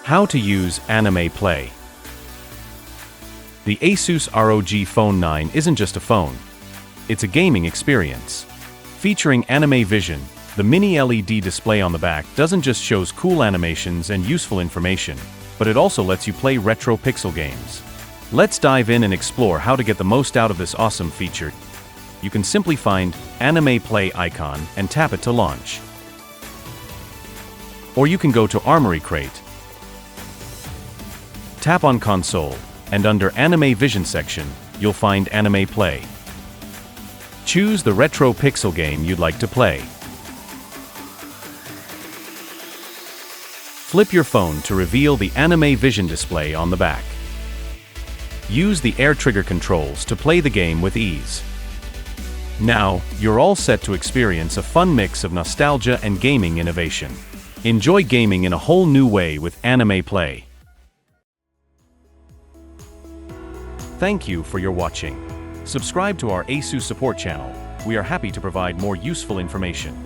How to use Anime Play. The Asus ROG Phone 9 isn't just a phone. It's a gaming experience. Featuring Anime Vision, the mini LED display on the back doesn't just shows cool animations and useful information, but it also lets you play retro pixel games. Let's dive in and explore how to get the most out of this awesome feature. You can simply find Anime Play icon and tap it to launch. Or you can go to Armoury Crate. Tap on Console, and under Anime Vision section, you'll find Anime Play. Choose the retro pixel game you'd like to play. Flip your phone to reveal the Anime Vision display on the back. Use the air trigger controls to play the game with ease. Now, you're all set to experience a fun mix of nostalgia and gaming innovation. Enjoy gaming in a whole new way with Anime Play. Thank you for your watching. Subscribe to our Asus support channel. We are happy to provide more useful information.